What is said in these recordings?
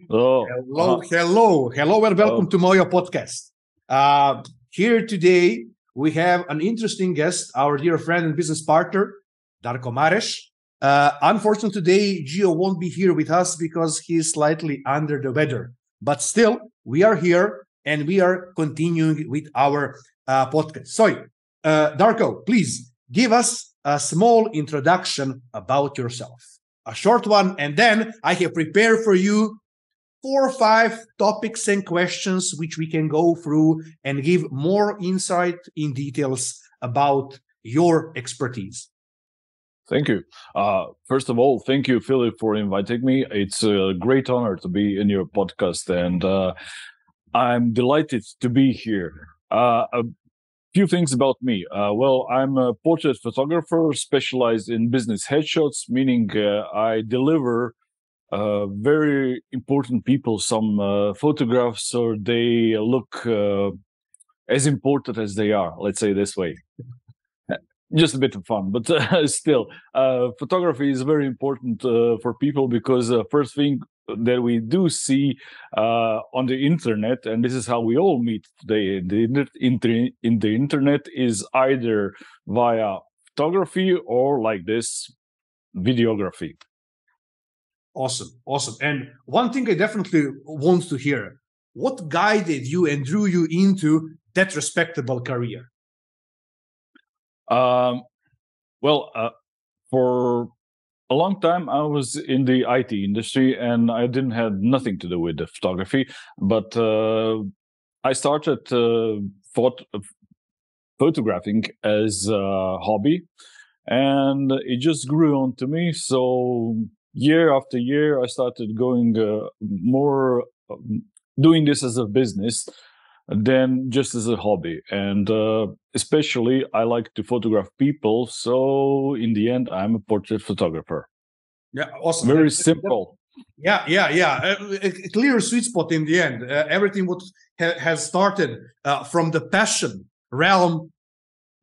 Hello, and welcome to Moyo Podcast. Here today we have an interesting guest, our dear friend and business partner, Darko Mareš. Unfortunately, today Gio won't be here with us because he's slightly under the weather. But still, we are here and we are continuing with our podcast. So, Darko, please give us a small introduction about yourself. A short one, and then I have prepared for you 4 or 5 topics and questions which we can go through and give more insight in details about your expertise. Thank you. First of all, thank you, Filip, for inviting me. It's a great honor to be in your podcast, and I'm delighted to be here. A few things about me. I'm a portrait photographer specialized in business headshots, meaning I deliver very important people some photographs so they look as important as they are, let's say this way. Just a bit of fun, but still, photography is very important for people because first thing that we do see on the internet, and this is how we all meet today in the internet, is either via photography or like this, videography. Awesome. And one thing I definitely want to hear, what guided you and drew you into that respectable career? For a long time, I was in the IT industry and I didn't have nothing to do with the photography, but I started photographing as a hobby, and it just grew on to me. So year after year, I started going more doing this as a business than just as a hobby. And especially, I like to photograph people. So in the end, I'm a portrait photographer. Yeah, awesome. Very simple. Yeah. A clear sweet spot in the end. Everything what has started from the passion realm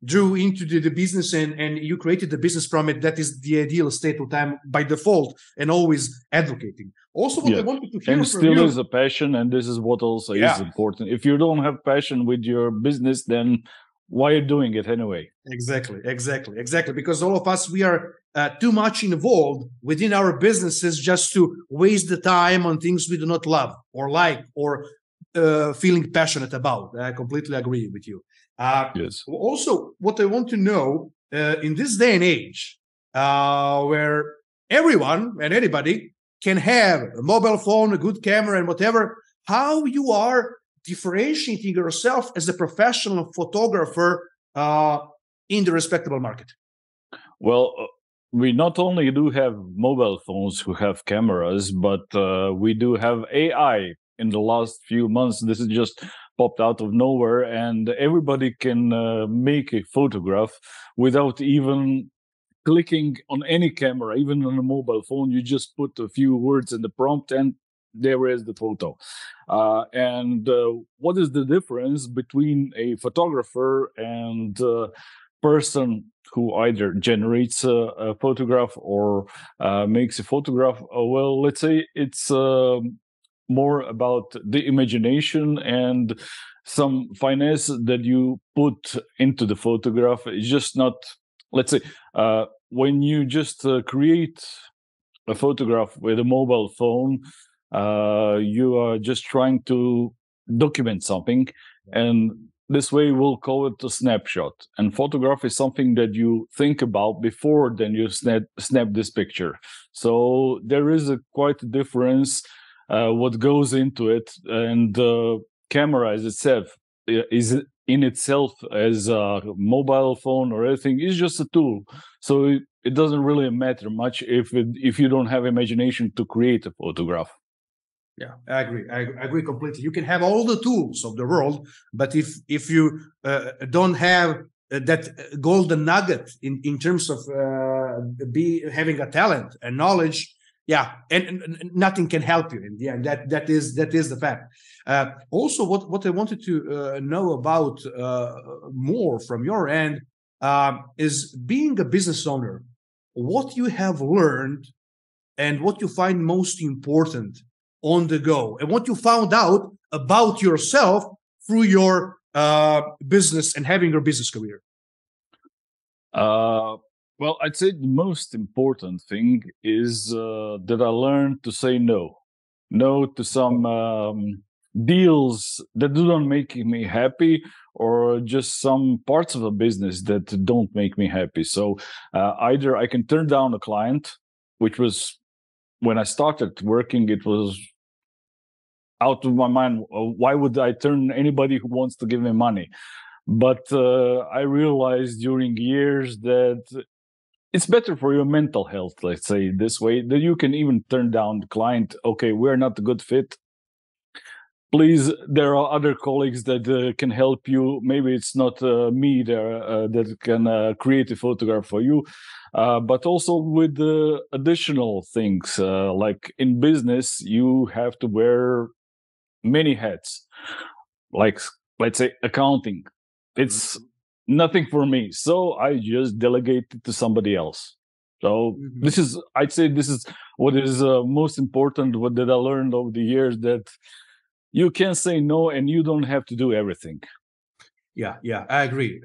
drew into the business, and you created the business from it. That is the ideal state of time by default, and always advocating. Also, what I wanted to hear and from still you is a passion, and this is what also is important. If you don't have passion with your business, then why are you doing it anyway? Exactly. Because all of us, we are too much involved within our businesses just to waste the time on things we do not love or like or feeling passionate about. I completely agree with you. Yes. Also, what I want to know in this day and age, where everyone and anybody can have a mobile phone, a good camera, and whatever, how you are differentiating yourself as a professional photographer in the respectable market? Well, we not only do have mobile phones who have cameras, but we do have AI. In the last few months, this has just popped out of nowhere, and everybody can make a photograph without even clicking on any camera, even on a mobile phone. You just put a few words in the prompt and there is the photo. What is the difference between a photographer and a person who either generates a photograph or makes a photograph? Well, let's say it's more about the imagination and some finesse that you put into the photograph. It's just not, let's say, when you just create a photograph with a mobile phone, you are just trying to document something, and this way we'll call it a snapshot. And photograph is something that you think about before then you snap this picture. So there is quite a difference what goes into it, and the camera as itself is in itself as a mobile phone or anything is just a tool. So it doesn't really matter much if you don't have imagination to create a photograph. Yeah, I agree completely. You can have all the tools of the world, but if you don't have that golden nugget in terms of having a talent and knowledge, and nothing can help you in the end. That is the fact. Also, what I wanted to know about more from your end is being a business owner. What you have learned and what you find most important on the go, and what you found out about yourself through your business and having your business career? Well, I'd say the most important thing is that I learned to say no to some deals that do not make me happy, or just some parts of a business that don't make me happy. So either I can turn down a client, which was when I started working, it was out of my mind. Why would I turn anybody who wants to give me money? But I realized during years that it's better for your mental health, let's say this way, that you can even turn down the client. Okay, we're not a good fit. Please, there are other colleagues that can help you. Maybe it's not me there that can create a photograph for you, but also with additional things. Like in business, you have to wear many hats. Like, let's say, accounting. It's nothing for me, so I just delegate it to somebody else. So I'd say this is what is most important, what that I learned over the years, that you can say no and you don't have to do everything. Yeah, I agree.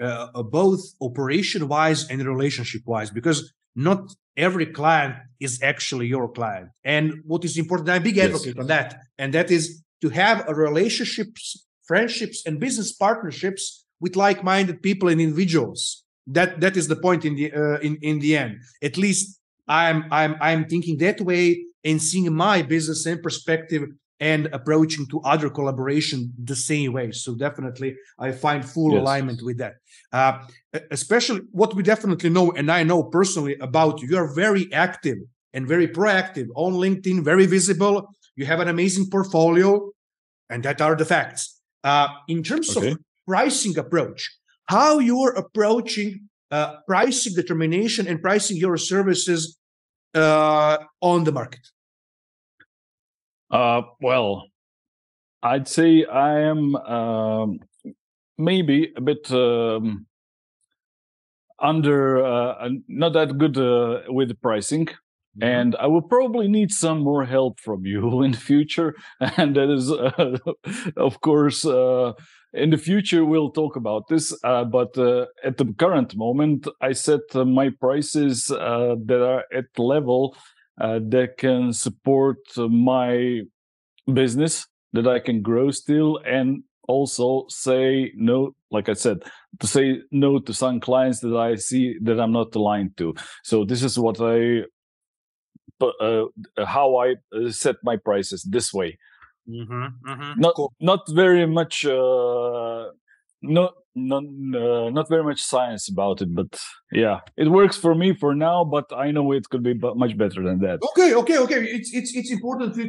Both operation-wise and relationship-wise, because not every client is actually your client. And what is important, I'm a big advocate on that, and that is to have a relationships, friendships, and business partnerships with like-minded people and individuals. That is the point in the end. At least I'm thinking that way and seeing my business and perspective and approaching to other collaboration the same way. So definitely I find full alignment with that. Especially what we definitely know, and I know personally about you, are very active and very proactive on LinkedIn, very visible. You have an amazing portfolio, and that are the facts. In terms of pricing approach, how you're approaching pricing determination and pricing your services on the market? Well, I'd say I am maybe a bit not that good with the pricing. And I will probably need some more help from you in the future. And that is, of course, in the future, we'll talk about this. But at the current moment, I set my prices that are at the level that can support my business, that I can grow still, and also say no, like I said, to say no to some clients that I see that I'm not aligned to. So this is what how I set my prices this way. Not very much not very much science about it, but yeah, it works for me for now, but I know it could be much better than that. Okay. It's important to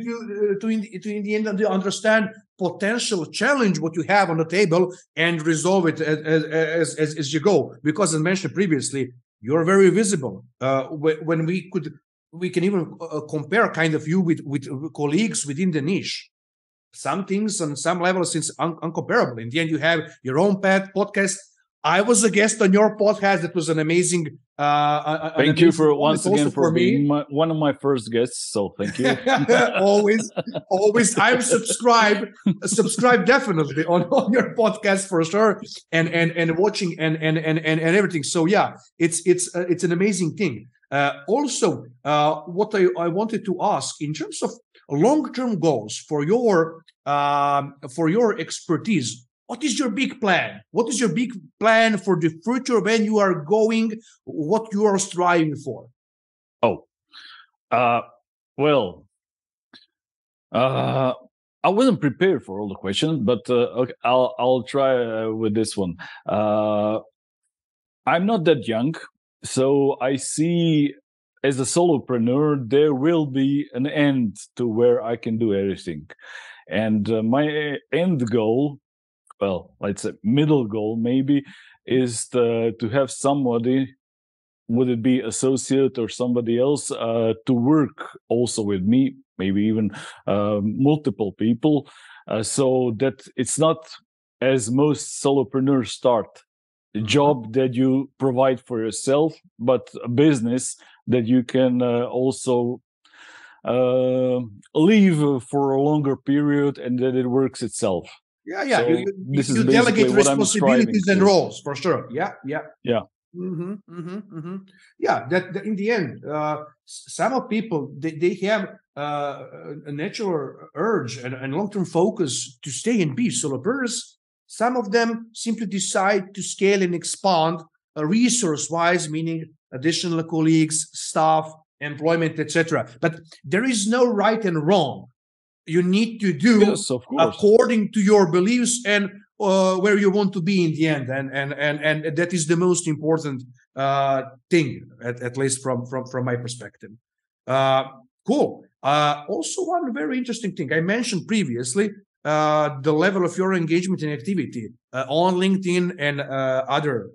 in the end understand potential challenge what you have on the table and resolve it as you go, because as mentioned previously, you're very visible. When we can even compare kind of you with colleagues within the niche. Some things on some levels it's uncomparable. In the end, you have your own podcast. I was a guest on your podcast. That was an amazing. Thank you for once again for being one of my first guests. So thank you. always. I'm subscribed definitely on your podcast for sure, and watching and everything. So yeah, it's an amazing thing. Also, what I wanted to ask in terms of long-term goals for your expertise, what is your big plan? What is your big plan for the future when you are going? What you are striving for? Well, I wasn't prepared for all the questions, but okay, I'll try with this one. I'm not that young, so I see as a solopreneur there will be an end to where I can do everything, and my end goal, well, let's say middle goal maybe, is to have somebody, would it be associate or somebody else, to work also with me, maybe even multiple people, so that it's not as most solopreneurs start, a job that you provide for yourself, but a business that you can also leave for a longer period, and then it works itself. Yeah. So this is you basically delegate what I'm responsibilities and striving to. roles for sure. Yeah. Yeah, that in the end, some of people they have a natural urge and long-term focus to stay and be solopreneurs. Some of them simply decide to scale and expand resource-wise, meaning additional colleagues, staff, employment, etc. But there is no right and wrong. You need to do Yes, of course. according to your beliefs and where you want to be in the end, and that is the most important thing, at least from my perspective. Cool. Also, one very interesting thing I mentioned previously: the level of your engagement and activity on LinkedIn and other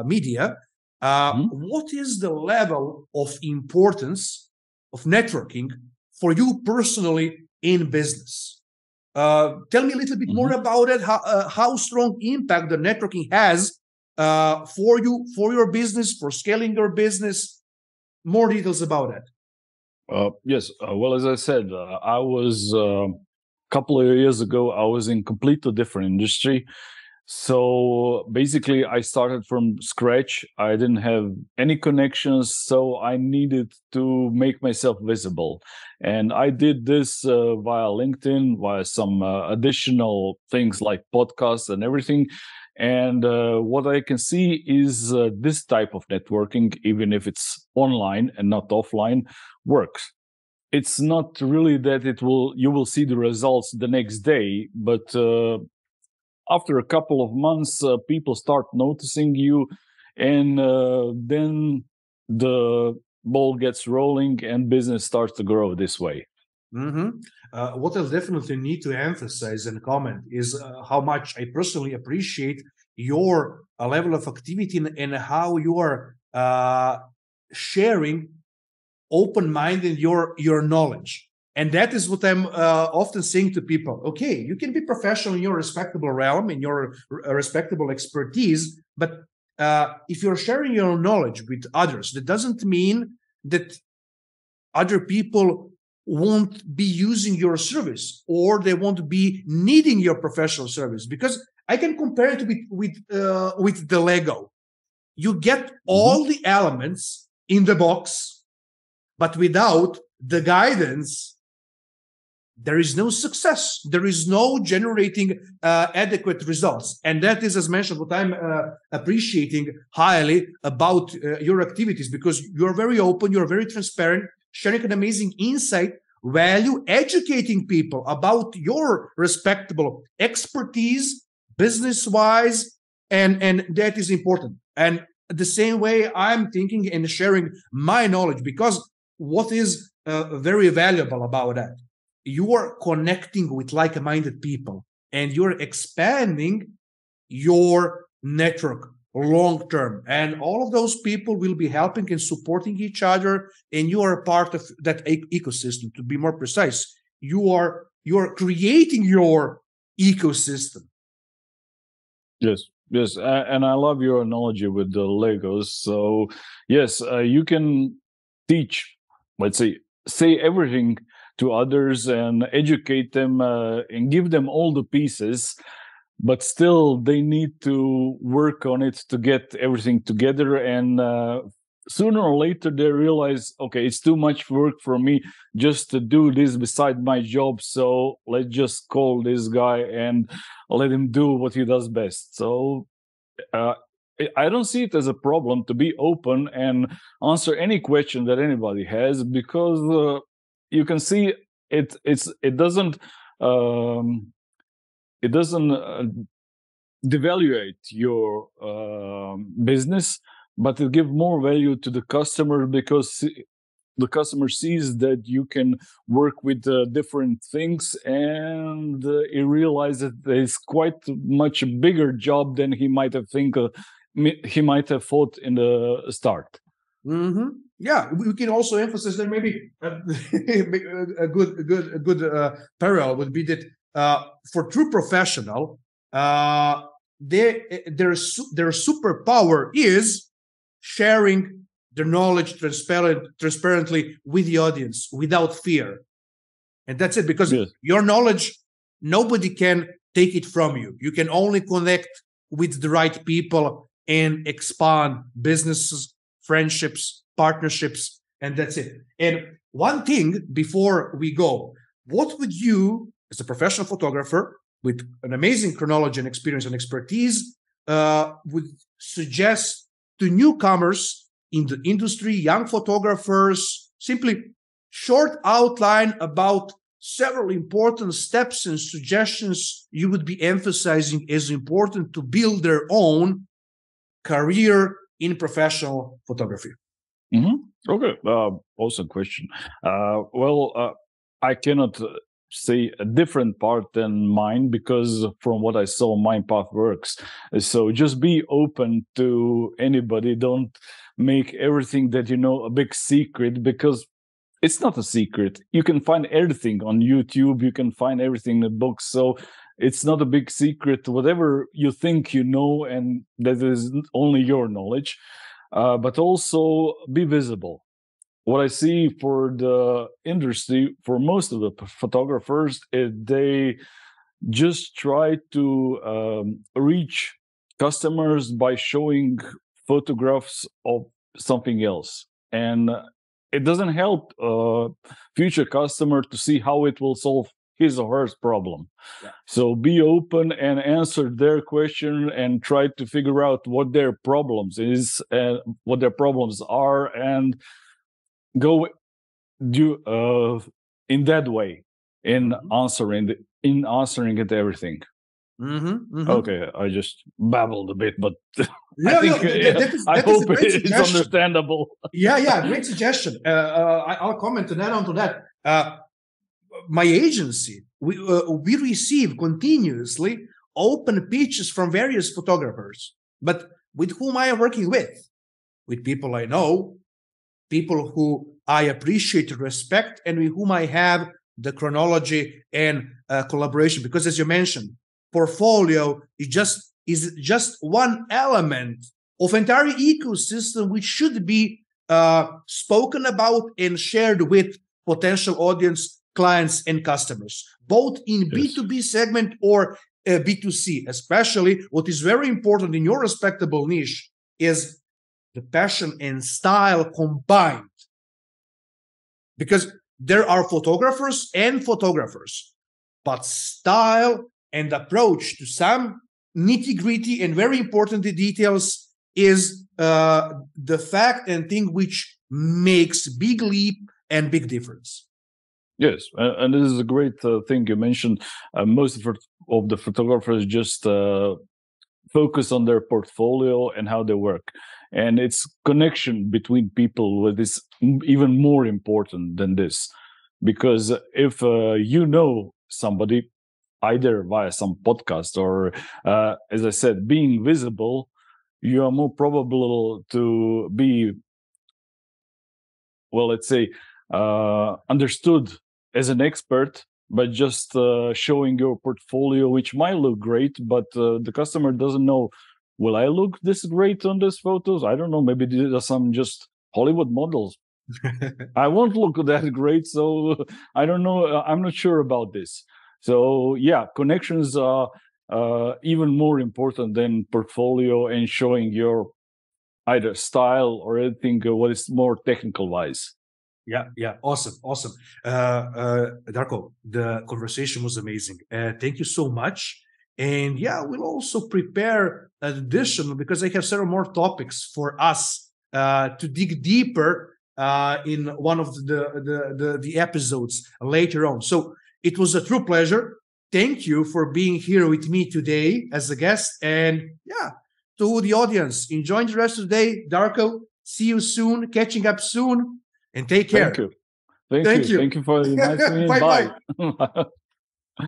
media. What is the level of importance of networking for you personally in business? Tell me a little bit more about it. How strong impact the networking has for you, for your business, for scaling your business. More details about it. Yes. Well, as I said, I was a couple of years ago. I was in completely different industry. So basically, I started from scratch. I didn't have any connections, so I needed to make myself visible. And I did this via LinkedIn, via some additional things like podcasts and everything. And what I can see is this type of networking, even if it's online and not offline, works. It's not really that you will see the results the next day, but after a couple of months, people start noticing you, and then the ball gets rolling and business starts to grow this way. What I'll definitely need to emphasize and comment is how much I personally appreciate your level of activity and how you are sharing open-minded your knowledge. And that is what I'm often saying to people. Okay, you can be professional in your respectable realm, in your respectable expertise, but if you're sharing your knowledge with others, that doesn't mean that other people won't be using your service or they won't be needing your professional service. Because I can compare it with the Lego. You get all the elements in the box, but without the guidance, there is no success. There is no generating adequate results. And that is, as mentioned, what I'm appreciating highly about your activities, because you're very open, you're very transparent, sharing an amazing insight, value, educating people about your respectable expertise, business-wise, and that is important. And the same way I'm thinking and sharing my knowledge, because what is very valuable about that? You are connecting with like-minded people and you're expanding your network long-term. And all of those people will be helping and supporting each other. And you are a part of that ecosystem. To be more precise, you are creating your ecosystem. Yes. And I love your analogy with the Legos. So yes, you can teach, let's say everything to others and educate them and give them all the pieces, but still they need to work on it to get everything together. And sooner or later they realize, okay, it's too much work for me just to do this beside my job, so let's just call this guy and let him do what he does best. So I don't see it as a problem to be open and answer any question that anybody has, because you can see it doesn't devaluate your business, but it gives more value to the customer, because the customer sees that you can work with different things, and he realizes that it's quite much bigger job than he might have thought in the start. Yeah, we can also emphasize that maybe a good parallel would be that for true professional, their superpower is sharing their knowledge transparently with the audience without fear. And that's it, because your knowledge, nobody can take it from you. You can only connect with the right people and expand businesses, friendships, partnerships, and that's it. And one thing before we go, what would you, as a professional photographer with an amazing chronology and experience and expertise, would suggest to newcomers in the industry, young photographers, simply short outline about several important steps and suggestions you would be emphasizing as important to build their own career in professional photography? Okay, awesome question. I cannot say a different part than mine, because from what I saw, my path works. So just be open to anybody. Don't make everything that you know a big secret, because it's not a secret. You can find everything on YouTube. You can find everything in the books. So it's not a big secret. Whatever you think you know, and that is only your knowledge, but also be visible. What I see for the industry, for most of the photographers, is they just try to reach customers by showing photographs of something else. And it doesn't help future customer to see how it will solve his or her problem. Yeah. So be open and answer their question and try to figure out what their problems is, what their problems are, and go in that way in answering it everything. Okay, I just babbled a bit, but I hope it's understandable. Great suggestion. I'll comment and add on to that. My agency, we receive continuously open pitches from various photographers, but with whom I am working with people I know, people who I appreciate, respect, and with whom I have the chronology and collaboration. Because as you mentioned, portfolio is just one element of entire ecosystem which should be spoken about and shared with potential audience, clients, and customers, both in B2B segment or B2C. Especially what is very important in your respectable niche is the passion and style combined. Because there are photographers and photographers, but style and approach to some nitty-gritty and very important details is the fact and thing which makes big leap and big difference. Yes, and this is a great thing you mentioned. Most of the photographers just focus on their portfolio and how they work. And it's connection between people that is even more important than this. Because if you know somebody, either via some podcast or, as I said, being visible, you are more probable to be, well, let's say, understood as an expert by just showing your portfolio, which might look great, but the customer doesn't know, will I look this great on these photos? I don't know. Maybe these are some just Hollywood models. I won't look that great, so I don't know. I'm not sure about this. So yeah, connections are even more important than portfolio and showing your either style or anything what is more technical wise. Yeah. Awesome. Darko, the conversation was amazing. Thank you so much. And yeah, we'll also prepare an addition, because I have several more topics for us to dig deeper in one of the episodes later on. So it was a true pleasure. Thank you for being here with me today as a guest. And yeah, to the audience, enjoy the rest of the day. Darko, see you soon, catching up soon, and take care. Thank you. Thank you for inviting me. Bye.